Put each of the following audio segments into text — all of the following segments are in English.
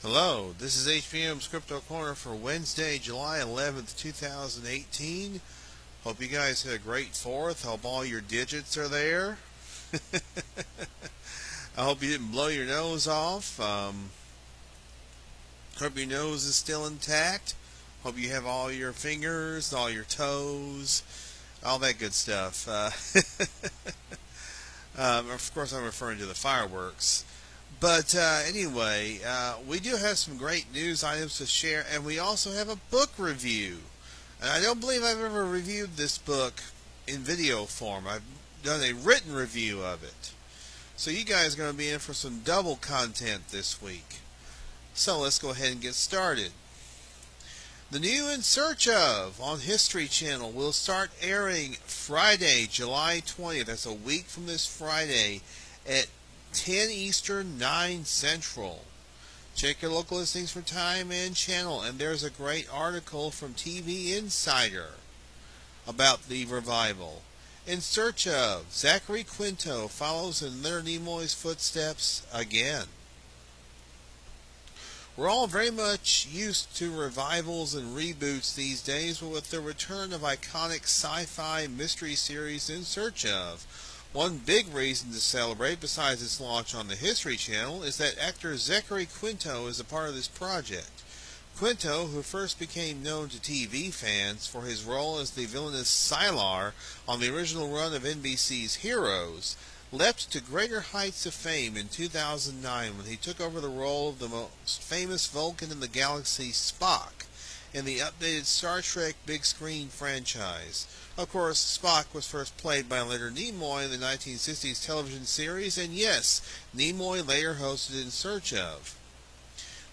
Hello, this is HBM's Crypto-Corner for Wednesday, July 11th, 2018. Hope you guys had a great 4th. Hope all your digits are there. I hope you didn't blow your nose off. Hope your nose is still intact. Hope you have all your fingers, all your toes, all that good stuff. Of course, I'm referring to the fireworks. But anyway, we do have some great news items to share, and we also have a book review. And I don't believe I've ever reviewed this book in video form. I've done a written review of it. So you guys are going to be in for some double content this week. So let's go ahead and get started. The new In Search Of on History Channel will start airing Friday, July 20th. That's a week from this Friday at 10 Eastern, 9 Central. Check your local listings for time and channel, and there's a great article from TV Insider about the revival. In Search Of, Zachary Quinto follows in Leonard Nimoy's footsteps again. We're all very much used to revivals and reboots these days, but with the return of iconic sci-fi mystery series In Search Of, one big reason to celebrate, besides its launch on the History Channel, is that actor Zachary Quinto is a part of this project. Quinto, who first became known to TV fans for his role as the villainous Sylar on the original run of NBC's Heroes, leapt to greater heights of fame in 2009 when he took over the role of the most famous Vulcan in the galaxy, Spock, in the updated Star Trek big screen franchise. Of course, Spock was first played by Leonard Nimoy in the 1960s television series, and yes, Nimoy later hosted In Search Of.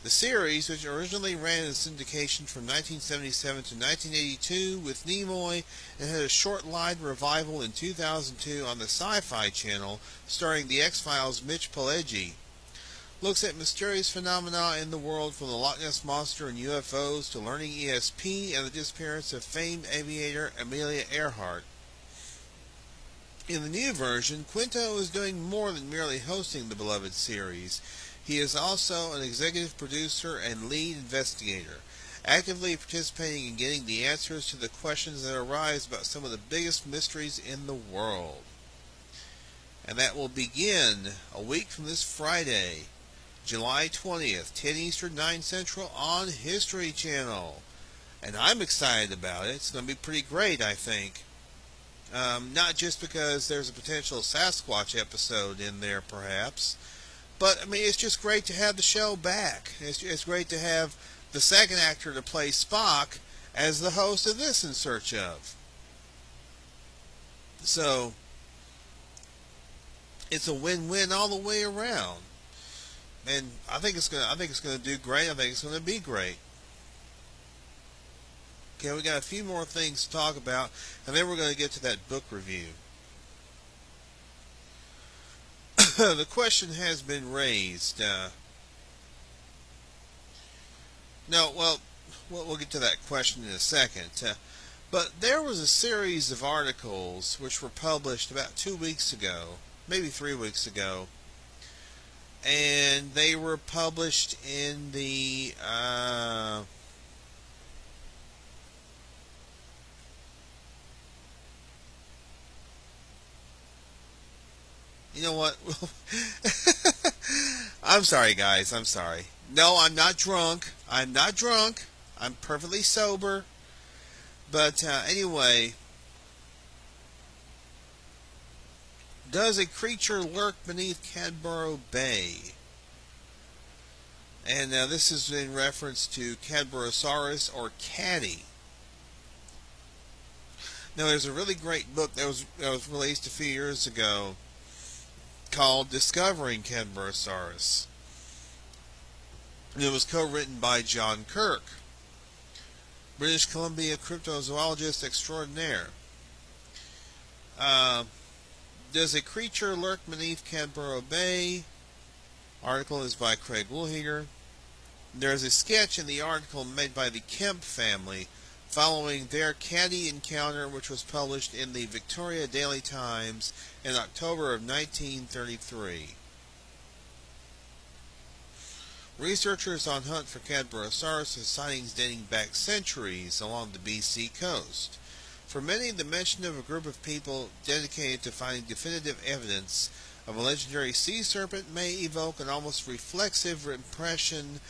The series, which originally ran in syndication from 1977 to 1982 with Nimoy and had a short-lived revival in 2002 on the Sci-Fi Channel starring the X-Files' Mitch Pileggi, looks at mysterious phenomena in the world from the Loch Ness Monster and UFOs to learning ESP and the disappearance of famed aviator Amelia Earhart. In the new version, Quinto is doing more than merely hosting the beloved series. He is also an executive producer and lead investigator, actively participating in getting the answers to the questions that arise about some of the biggest mysteries in the world. And that will begin a week from this Friday, July 20th, 10 Eastern, 9 Central on History Channel. And I'm excited about it. It's going to be pretty great, I think. Not just because there's a potential Sasquatch episode in there, perhaps. But, I mean, it's just great to have the show back. It's great to have the second actor to play Spock as the host of this In Search Of. So, it's a win-win all the way around. And I think it's gonna do great. I think it's gonna be great. Okay, we got a few more things to talk about, and then we're gonna get to that book review. The question has been raised. We'll get to that question in a second. But there was a series of articles which were published about 2 weeks ago, maybe 3 weeks ago, and they were published in the you know what? I'm sorry, guys. I'm sorry. No, I'm not drunk. I'm not drunk. I'm perfectly sober. But anyway, does a creature lurk beneath Cadboro Bay? And this is in reference to Cadborosaurus or Caddy. Now, there's a really great book that was released a few years ago called Discovering Cadborosaurus. And it was co-written by John Kirk, British Columbia cryptozoologist extraordinaire. Does a creature lurk beneath Cadboro Bay? Article is by Craig Woolheater. There's a sketch in the article made by the Kemp family following their caddy encounter, which was published in the Victoria Daily Times in October of 1933. Researchers on hunt for Cadborosaurus have sightings dating back centuries along the BC coast. For many, the mention of a group of people dedicated to finding definitive evidence of a legendary sea serpent may evoke an almost reflexive impression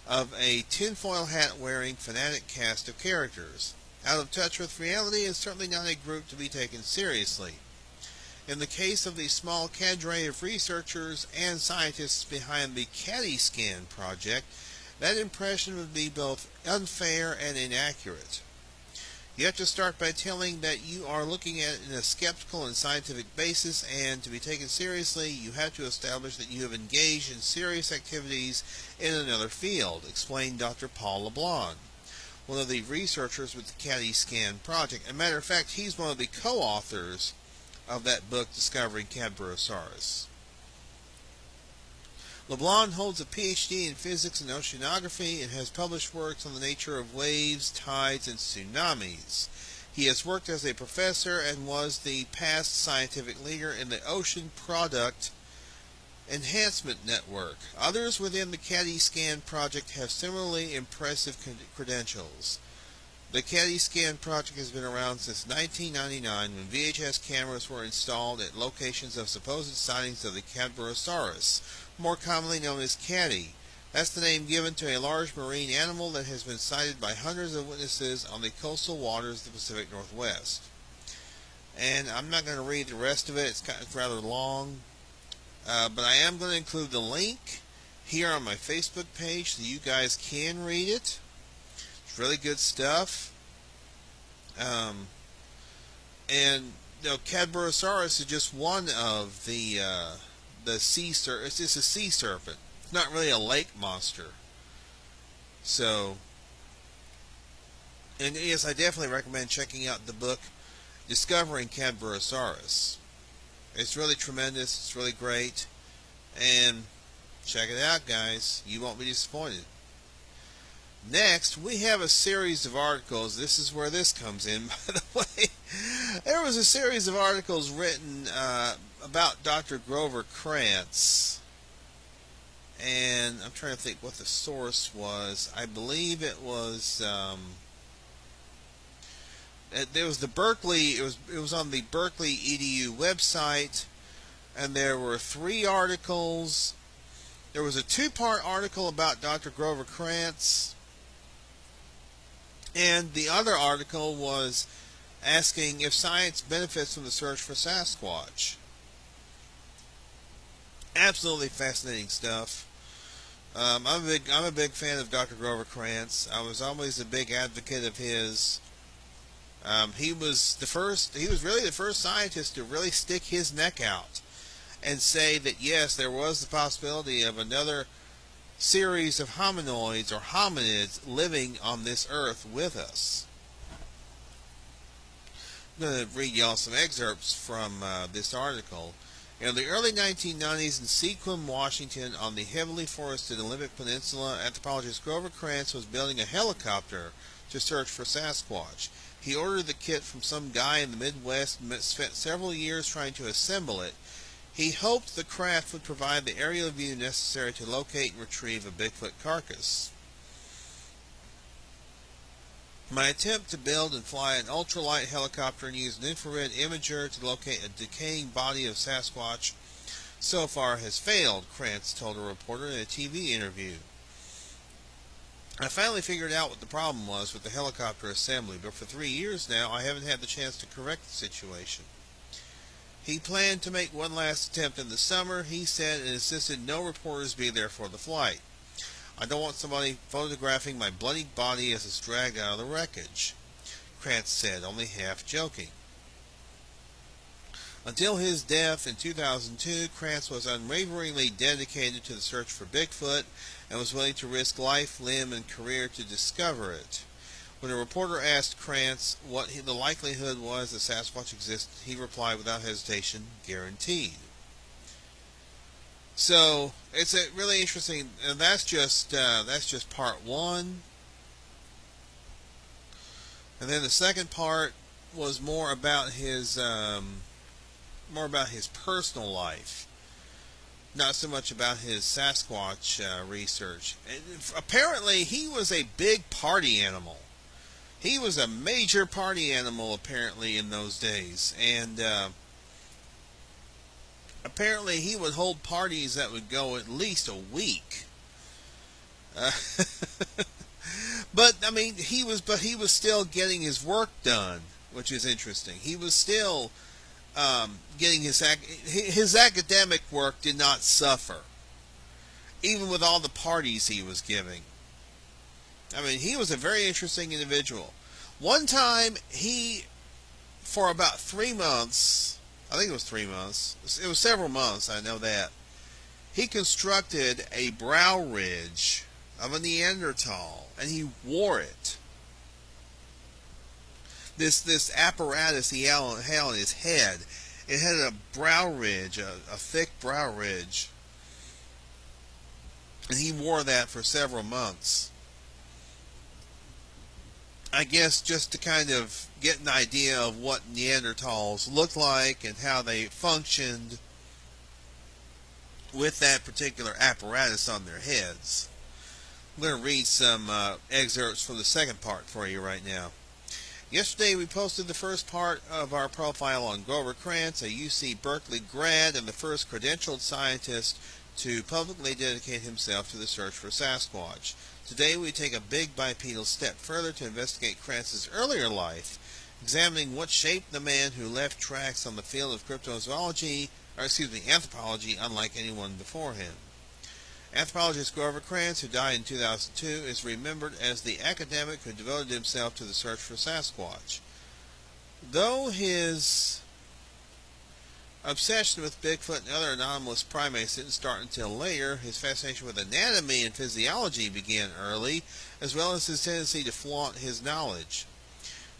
of a tinfoil hat-wearing fanatic cast of characters. Out of touch with reality is certainly not a group to be taken seriously. In the case of the small cadre of researchers and scientists behind the Cryptid-Corner project, that impression would be both unfair and inaccurate. You have to start by telling that you are looking at it in a skeptical and scientific basis, and to be taken seriously, you have to establish that you have engaged in serious activities in another field, explained Dr. Paul LeBlanc, one of the researchers with the Cryptid-Corner project. As a matter of fact, he's one of the co-authors of that book, Discovering Cadborosaurus. LeBlanc holds a PhD in physics and oceanography and has published works on the nature of waves, tides, and tsunamis. He has worked as a professor and was the past scientific leader in the Ocean Product Enhancement Network. Others within the Cryptid-Corner project have similarly impressive credentials. The Cryptid-Corner project has been around since 1999, when VHS cameras were installed at locations of supposed sightings of the Cadborosaurus, more commonly known as Caddy. That's the name given to a large marine animal that has been sighted by hundreds of witnesses on the coastal waters of the Pacific Northwest. And I'm not going to read the rest of it, it's rather long, but I am going to include the link here on my Facebook page so you guys can read it. It's really good stuff. And you know, Cadborosaurus is just one of the sea serpent. It's just a sea serpent. It's not really a lake monster. So, and yes, I definitely recommend checking out the book Discovering Cadborosaurus. It's really tremendous. It's really great. And check it out, guys. You won't be disappointed. Next, we have a series of articles. This is where this comes in, by the way. There was a series of articles written about Dr. Grover Krantz. And I'm trying to think what the source was. I believe it was there was the Berkeley. It was on the Berkeley EDU website, and there were 3 articles. There was a 2-part article about Dr. Grover Krantz, and the other article was asking if science benefits from the search for Sasquatch. Absolutely fascinating stuff. I'm a big fan of Dr. Grover Krantz. I was always a big advocate of his. He was really the first scientist to really stick his neck out and say that yes, there was the possibility of another series of hominoids or hominids living on this earth with us. I'm going to read y'all some excerpts from this article. In the early 1990s in Sequim, Washington, on the heavily forested Olympic Peninsula, anthropologist Grover Krantz was building a helicopter to search for Sasquatch. He ordered the kit from some guy in the Midwest and spent several years trying to assemble it. He hoped the craft would provide the aerial view necessary to locate and retrieve a Bigfoot carcass. My attempt to build and fly an ultralight helicopter and use an infrared imager to locate a decaying body of Sasquatch so far has failed, Krantz told a reporter in a TV interview. I finally figured out what the problem was with the helicopter assembly, but for 3 years now I haven't had the chance to correct the situation. He planned to make one last attempt in the summer, he said, and insisted no reporters be there for the flight. I don't want somebody photographing my bloody body as it's dragged out of the wreckage, Krantz said, only half joking. Until his death in 2002, Krantz was unwaveringly dedicated to the search for Bigfoot and was willing to risk life, limb, and career to discover it. When a reporter asked Krantz what the likelihood was that Sasquatch existed, he replied without hesitation, guaranteed. So it's a really interesting, and that's just part 1. And then the second part was more about his personal life. not so much about his Sasquatch research. Apparently, he was a big party animal. He was a major party animal, apparently, in those days. And apparently, he would hold parties that would go at least a week. Uh, but I mean, he was still getting his work done, which is interesting. He was still getting his academic work did not suffer, even with all the parties he was giving. I mean, he was a very interesting individual. One time, for about 3 months, I think it was 3 months, it was several months, I know that, he constructed a brow ridge of a Neanderthal, and he wore it. This apparatus he had on his head, it had a brow ridge, a thick brow ridge, and he wore that for several months. I guess just to kind of get an idea of what Neanderthals looked like and how they functioned with that particular apparatus on their heads. I'm going to read some excerpts from the second part for you right now. Yesterday we posted the first part of our profile on Grover Krantz, a UC Berkeley grad and the first credentialed scientist to publicly dedicate himself to the search for Sasquatch. Today we take a big bipedal step further to investigate Krantz's earlier life, examining what shaped the man who left tracks on the field of anthropology unlike anyone before him. Anthropologist Grover Krantz, who died in 2002, is remembered as the academic who devoted himself to the search for Sasquatch. Though his obsession with Bigfoot and other anomalous primates didn't start until later, his fascination with anatomy and physiology began early, as well as his tendency to flaunt his knowledge.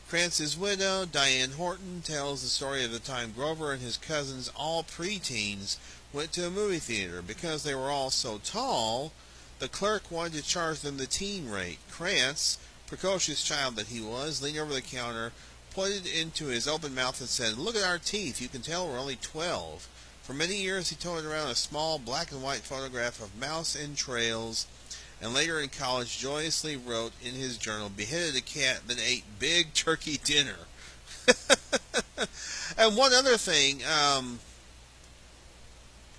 Krantz's widow, Diane Horton, tells the story of the time Grover and his cousins, all preteens, went to a movie theater. Because they were all so tall, the clerk wanted to charge them the teen rate. Krantz, precocious child that he was, leaned over the counter, pointed into his open mouth and said, "Look at our teeth, you can tell we're only 12. For many years he toted around a small black and white photograph of mouse entrails, and later in college joyously wrote in his journal, "Beheaded a cat, then ate big turkey dinner." And one other thing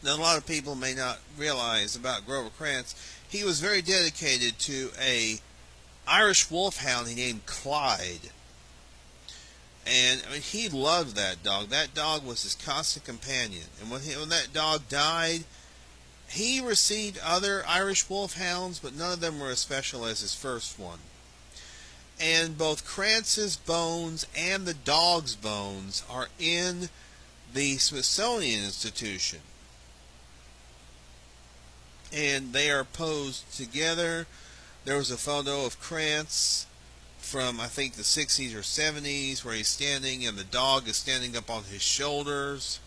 that a lot of people may not realize about Grover Krantz, he was very dedicated to a Irish wolfhound he named Clyde. And I mean, he loved that dog. That dog was his constant companion. And when that dog died, he received other Irish wolfhounds, but none of them were as special as his first one. And both Krantz's bones and the dog's bones are in the Smithsonian Institution. And they are posed together. There was a photo of Krantz from, I think, the 60s or 70s, where he's standing and the dog is standing up on his shoulders.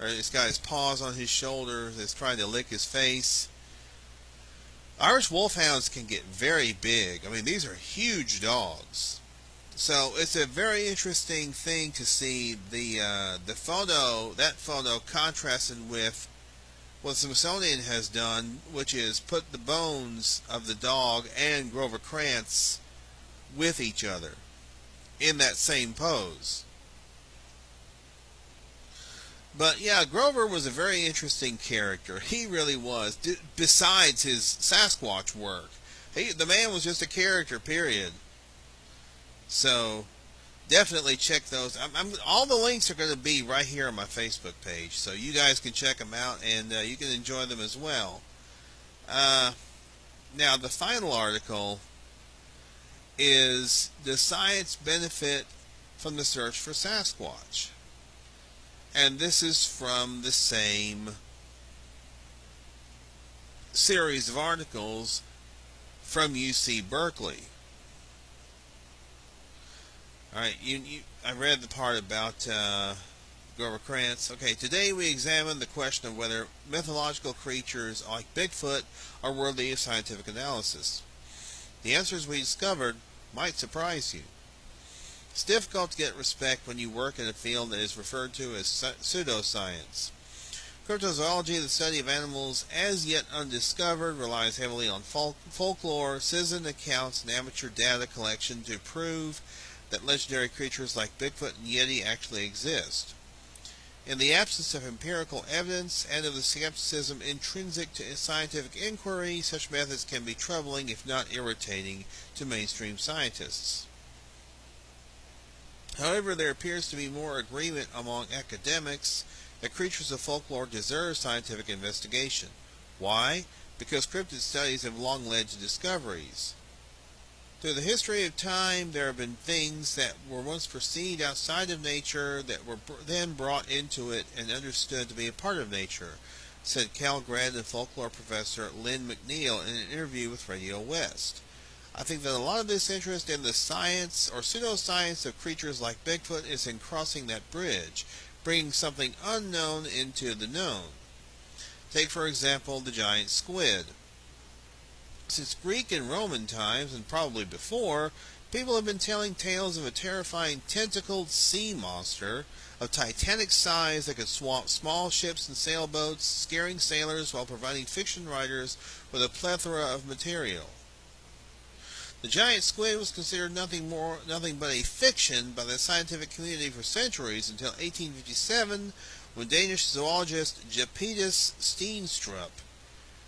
Or he's got his paws on his shoulders. It's trying to lick his face. Irish wolfhounds can get very big. I mean, these are huge dogs. So it's a very interesting thing to see that photo contrasted with what Smithsonian has done, which is put the bones of the dog and Grover Krantz with each other in that same pose. But yeah, Grover was a very interesting character. He really was. Besides his Sasquatch work, the man was just a character, period. So definitely check those. All the links are going to be right here on my Facebook page, so you guys can check them out and you can enjoy them as well. Now, the final article is, does science benefit from the search for Sasquatch? And this is from the same series of articles from UC Berkeley. Alright, I read the part about Grover Krantz. Okay, today we examine the question of whether mythological creatures like Bigfoot are worthy of scientific analysis. The answers we discovered might surprise you. It's difficult to get respect when you work in a field that is referred to as pseudoscience. Cryptozoology, the study of animals as yet undiscovered, relies heavily on folklore, citizen accounts, and amateur data collection to prove that legendary creatures like Bigfoot and Yeti actually exist. In the absence of empirical evidence and of the skepticism intrinsic to scientific inquiry, such methods can be troubling, if not irritating, to mainstream scientists. However, there appears to be more agreement among academics that creatures of folklore deserve scientific investigation. Why? Because cryptid studies have long led to discoveries. Through the history of time, there have been things that were once perceived outside of nature that were then brought into it and understood to be a part of nature, said Cal grad and folklore professor Lynn McNeil in an interview with Radio West. I think that a lot of this interest in the science or pseudoscience of creatures like Bigfoot is in crossing that bridge, bringing something unknown into the known. Take, for example, the giant squid. Since Greek and Roman times, and probably before, people have been telling tales of a terrifying tentacled sea monster of titanic size that could swamp small ships and sailboats, scaring sailors while providing fiction writers with a plethora of material. The giant squid was considered nothing but a fiction by the scientific community for centuries until 1857, when Danish zoologist Japetus Steenstrup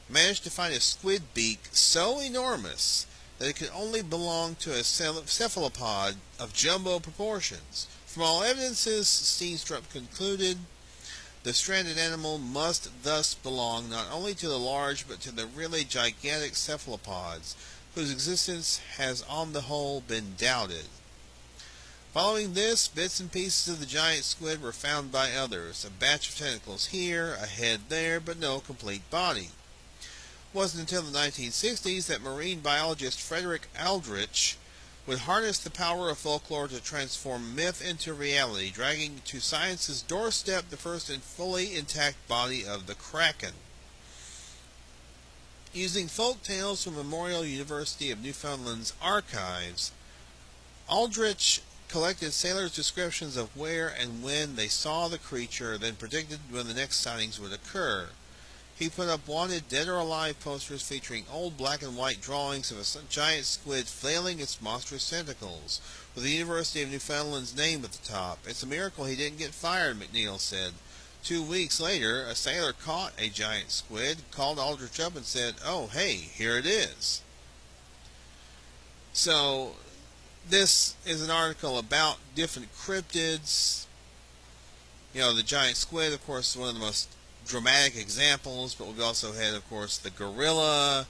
managed to find a squid beak so enormous that it could only belong to a cephalopod of jumbo proportions. From all evidences, Steenstrup concluded, the stranded animal must thus belong not only to the large but to the really gigantic cephalopods, whose existence has on the whole been doubted. Following this, bits and pieces of the giant squid were found by others, a batch of tentacles here, a head there, but no complete body. It wasn't until the 1960s that marine biologist Frederick Aldrich would harness the power of folklore to transform myth into reality, dragging to science's doorstep the first and fully intact body of the kraken. Using folk tales from Memorial University of Newfoundland's archives, Aldrich collected sailors' descriptions of where and when they saw the creature, then predicted when the next sightings would occur. He put up wanted dead or alive posters featuring old black and white drawings of a giant squid flailing its monstrous tentacles, with the University of Newfoundland's name at the top. It's a miracle he didn't get fired, McNeil said. 2 weeks later, a sailor caught a giant squid, called Aldrich up and said, "Oh, hey, here it is." So, this is an article about different cryptids. You know, the giant squid, of course, is one of the most dramatic examples, but we've also had, of course, the gorilla,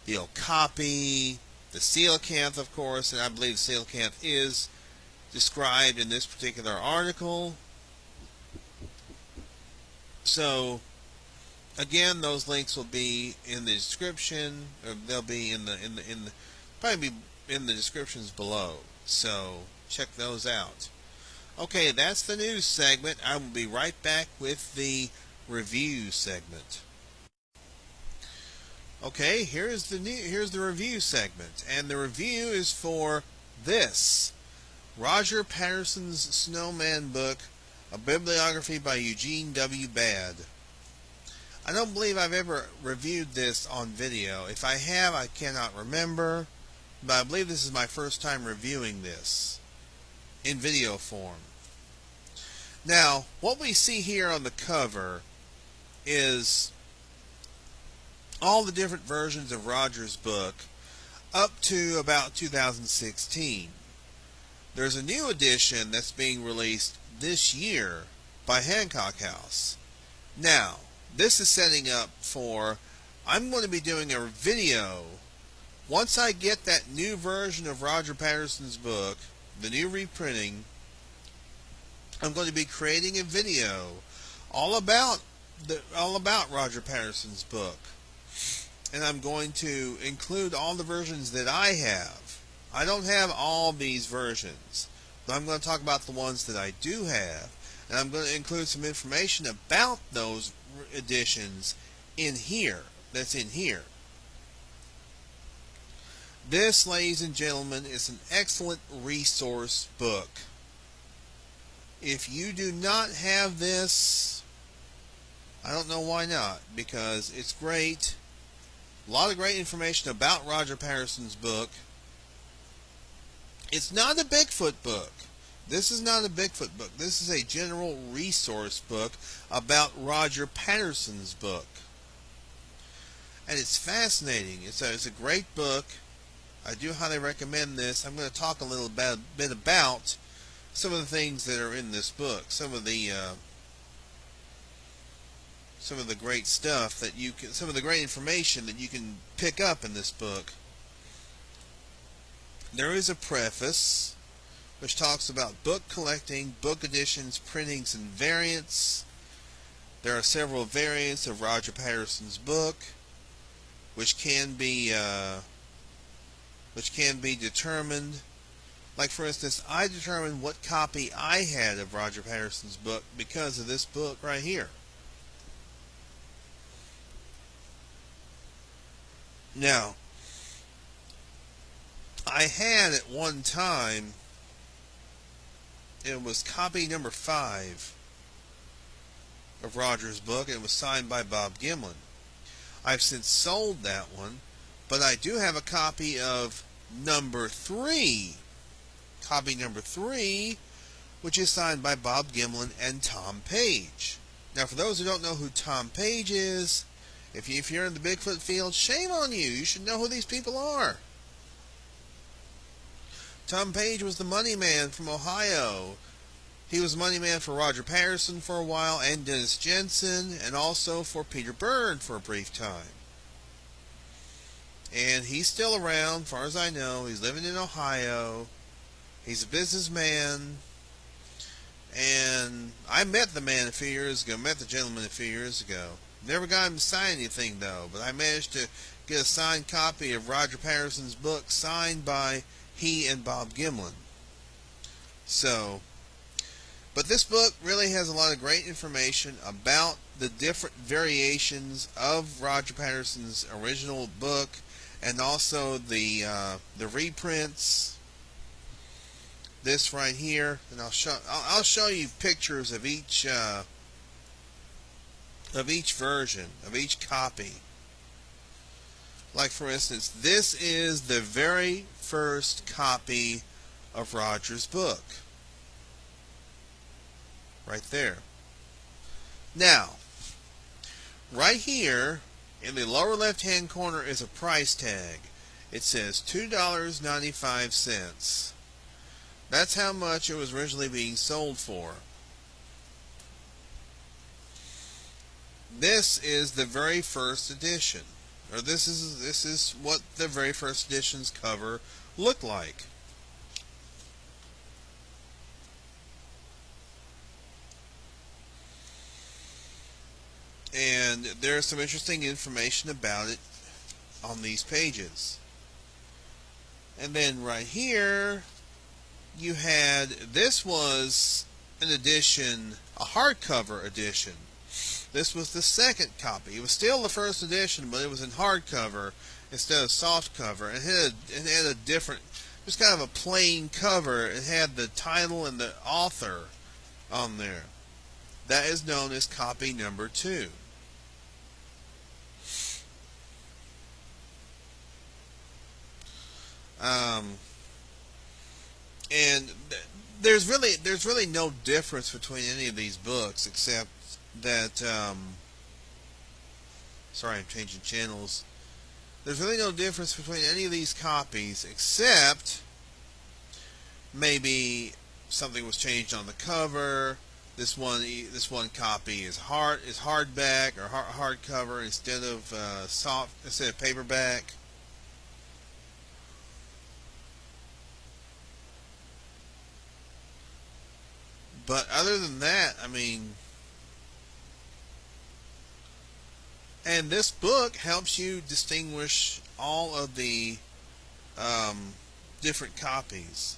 the okapi, the coelacanth, of course, and I believe coelacanth is described in this particular article. So, again, those links will be in the description, or they'll be probably be in the descriptions below. So, check those out. Okay, that's the news segment. I will be right back with the review segment. Okay, here's the review segment, and the review is for this Roger Patterson's Snowman book, a bibliography by Eugene W. Badd. I don't believe I've ever reviewed this on video. If I have, I cannot remember, but I believe this is my first time reviewing this in video form. Now, what we see here on the cover is all the different versions of Roger's book up to about 2016. There's a new edition that's being released this year by Hancock House. Now, this is setting up for, I'm going to be doing a video. Once I get that new version of Roger Patterson's book, the new reprinting, I'm going to be creating a video all about Roger Patterson's book. And I'm going to include all the versions that I have. I don't have all these versions, but I'm going to talk about the ones that I do have. And I'm going to include some information about those editions in here. That's in here. This, ladies and gentlemen, is an excellent resource book. If you do not have this, I don't know why not, because it's great. A lot of great information about Roger Patterson's book. It's not a Bigfoot book. This is not a Bigfoot book. This is a general resource book about Roger Patterson's book. And it's fascinating. It's a great book. I do highly recommend this. I'm going to talk a little bit about some of the things that are in this book. Some of the great stuff that you can, some of the great information that you can pick up in this book. There is a preface which talks about book collecting, book editions, printings, and variants. There are several variants of Roger Patterson's book, which can be determined. Like, for instance, I determined what copy I had of Roger Patterson's book because of this book right here. Now, I had at one time, it was copy number 5 of Roger's book, and it was signed by Bob Gimlin. I've since sold that one, but I do have a copy of number 3. Copy number 3, which is signed by Bob Gimlin and Tom Page. Now, for those who don't know who Tom Page is, if you're in the Bigfoot field, shame on you. You should know who these people are. Tom Page was the money man from Ohio. He was money man for Roger Patterson for a while, and Dennis Jensen, and also for Peter Byrne for a brief time. And he's still around, as far as I know. He's living in Ohio. He's a businessman. And I met the man a few years ago, met the gentleman a few years ago. Never got him to sign anything, though, but I managed to get a signed copy of Roger Patterson's book signed by he and Bob Gimlin. So, but this book really has a lot of great information about the different variations of Roger Patterson's original book, and also the reprints. This right here, and I'll show you pictures of each version, of each copy. Like, for instance, this is the very first copy of Roger's book. Right there. Now, right here, in the lower left-hand corner is a price tag. It says $2.95. That's how much it was originally being sold for. This is the very first edition. Or this is what the very first edition's cover looked like. And there's some interesting information about it on these pages. And then right here, you had, this was an edition, a hardcover edition. This was the second copy. It was still the first edition, but it was in hardcover instead of softcover. It had a different, it was kind of a plain cover. It had the title and the author on there. That is known as copy number 2. And there's really no difference between any of these books, except that sorry, I'm changing channels. There's really no difference between any of these copies, except maybe something was changed on the cover. This one copy is hardback or hardcover instead of paperback. But other than that, I mean, and this book helps you distinguish all of the different copies.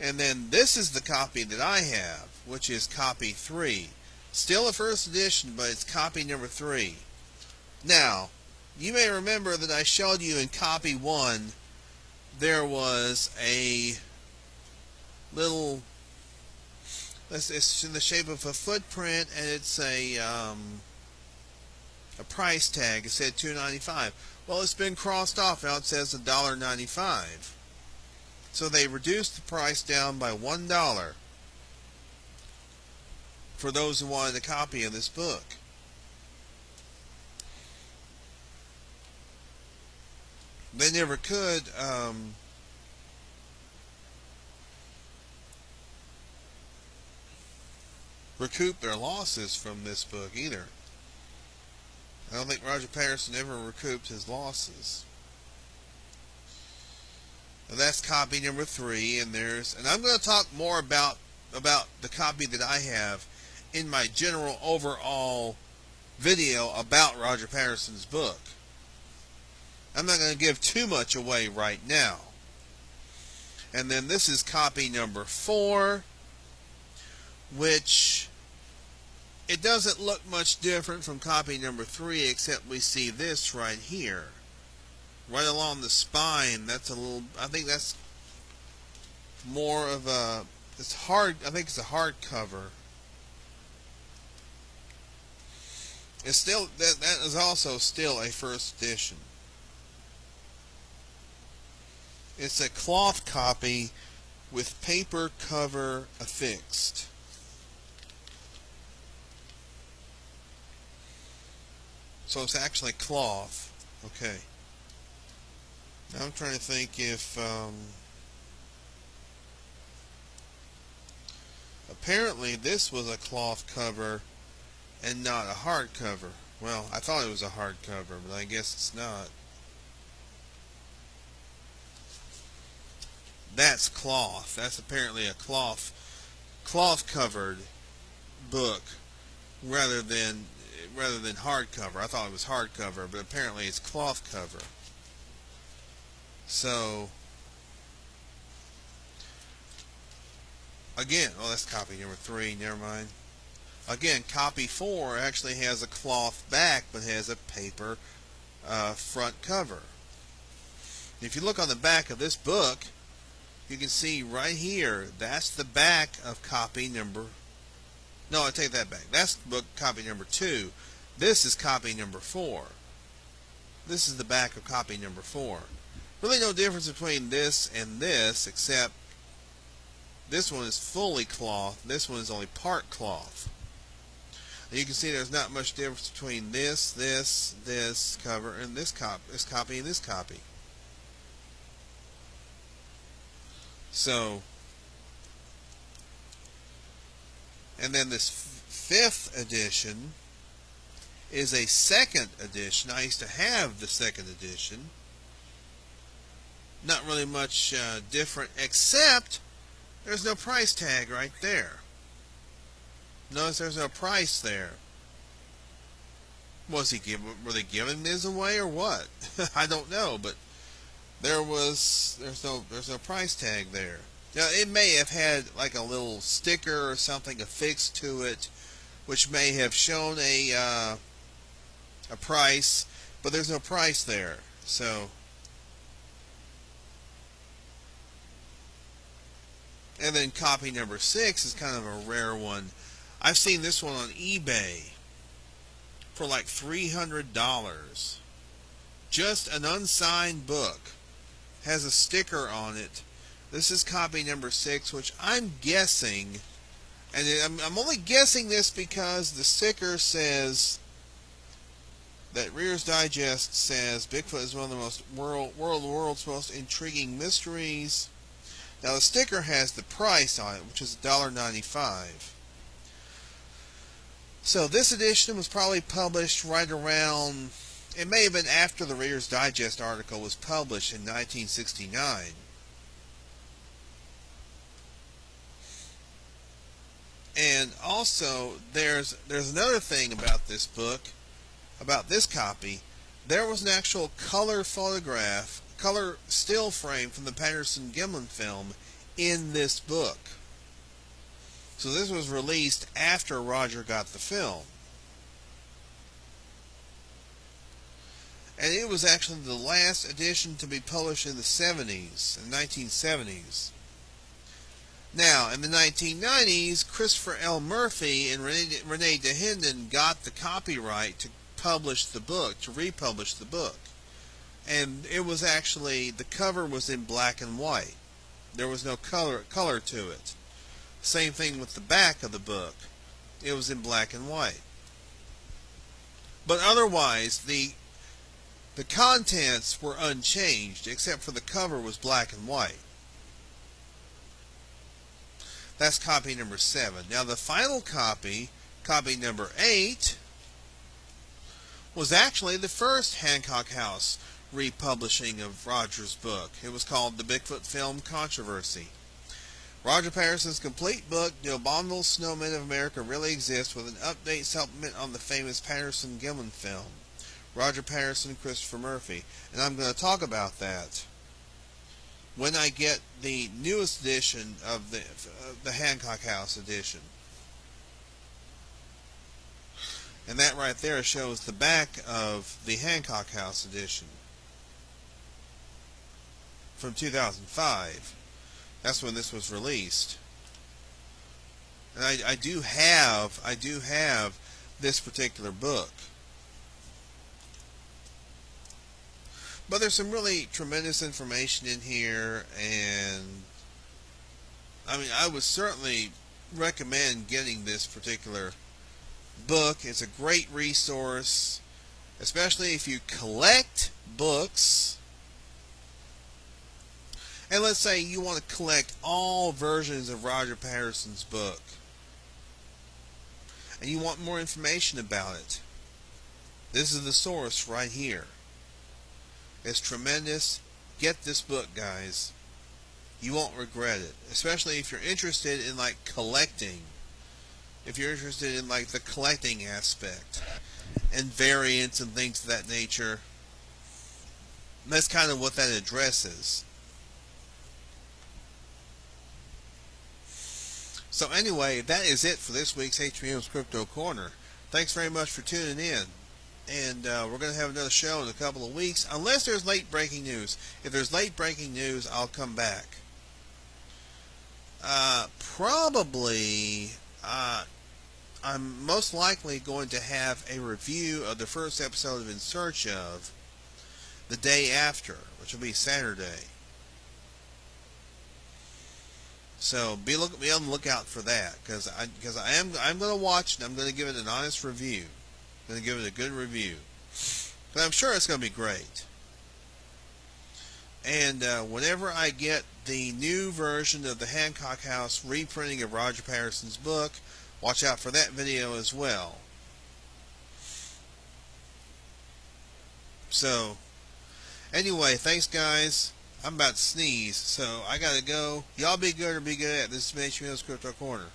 And then this is the copy that I have, which is copy 3. Still a first edition, but it's copy number 3. Now, you may remember that I showed you in copy 1, there was a little It's in the shape of a footprint, and it's a price tag. It said $2.95. Well, it's been crossed off. Now it says $1.95. So they reduced the price down by $1 for those who wanted a copy of this book. They never could recoup their losses from this book either. I don't think Roger Patterson ever recouped his losses. Now that's copy number 3, and I'm going to talk more about the copy that I have in my general overall video about Roger Patterson's book. I'm not going to give too much away right now. And then this is copy number 4, which it doesn't look much different from copy number 3, except we see this right here, right along the spine. That's a little, I think that's more of a, it's hard, I think it's a hardcover. It's still, that is also still a first edition. It's a cloth copy with paper cover affixed. So it's actually cloth. Okay. Now I'm trying to think if apparently this was a cloth cover and not a hardcover. Well, I thought it was a hardcover, but I guess it's not. That's cloth. That's apparently a cloth covered book rather than hardcover. I thought it was hardcover, but apparently it's cloth cover. So again, oh, that's copy number 3. Never mind. Again, copy 4 actually has a cloth back, but has a paper front cover. If you look on the back of this book, you can see right here, that's the back of copy number, no, I take that back. That's book copy number 2. This is copy number 4. This is the back of copy number 4. Really no difference between this and this, except this one is fully cloth, this one is only part cloth. And you can see there's not much difference between this cover, and this copy and this copy. So, and then this 5th edition is a 2nd edition. I used to have the 2nd edition. Not really much different, except there's no price tag right there. Notice there's no price there. Were they giving this away or what? I don't know, but there's no price tag there. Now it may have had like a little sticker or something affixed to it, which may have shown a price, but there's no price there. So, and then copy number 6 is kind of a rare one. I've seen this one on eBay for like $300. Just an unsigned book. Has a sticker on it. This is copy number 6, which I'm guessing, and I'm only guessing this because the sticker says that Reader's Digest says Bigfoot is one of the world's most intriguing mysteries. Now the sticker has the price on it, which is $1.95. So this edition was probably published right around, it may have been after the Reader's Digest article was published in 1969. And also, there's another thing about this book, about this copy. There was an actual color photograph, color still frame from the Patterson-Gimlin film in this book. So this was released after Roger got the film. And it was actually the last edition to be published in the 70s, in the 1970s. Now, in the 1990s, Christopher L. Murphy and Renee DeHinden got the copyright to publish the book, to republish the book. And it was actually, the cover was in black and white. There was no color to it. Same thing with the back of the book. It was in black and white. But otherwise, the contents were unchanged, except for the cover was black and white. That's copy number 7. Now the final copy, copy number 8, was actually the first Hancock House republishing of Roger's book. It was called The Bigfoot Film Controversy. Roger Patterson's complete book, The Abominable Snowmen of America Really Exist, with an update supplement on the famous Patterson-Gimlin film. Roger Patterson, Christopher Murphy. And I'm going to talk about that when I get the newest edition of the Hancock House edition. And that right there shows the back of the Hancock House edition from 2005. That's when this was released. And I do have this particular book. But there's some really tremendous information in here, and I mean, I would certainly recommend getting this particular book. It's a great resource, especially if you collect books. And let's say you want to collect all versions of Roger Patterson's book, and you want more information about it. This is the source right here. It's tremendous. Get this book, guys. You won't regret it. Especially if you're interested in like collecting. If you're interested in like the collecting aspect and variants and things of that nature. That's kind of what that addresses. So anyway, that is it for this week's HBM's Crypto Corner. Thanks very much for tuning in. And we're going to have another show in a couple of weeks, unless there's late breaking news. If there's late breaking news, I'll come back. Probably, I'm most likely going to have a review of the first episode of In Search Of the day after, which will be Saturday. So be on the lookout for that, because I'm going to watch and I'm going to give it an honest review. I'm going to give it a good review, but I'm sure it's going to be great. And whenever I get the new version of the Hancock House reprinting of Roger Patterson's book, watch out for that video as well. So anyway, thanks guys. I'm about to sneeze, so I gotta go. Y'all be good or be good at. This is May-HBM's Crypto Corner.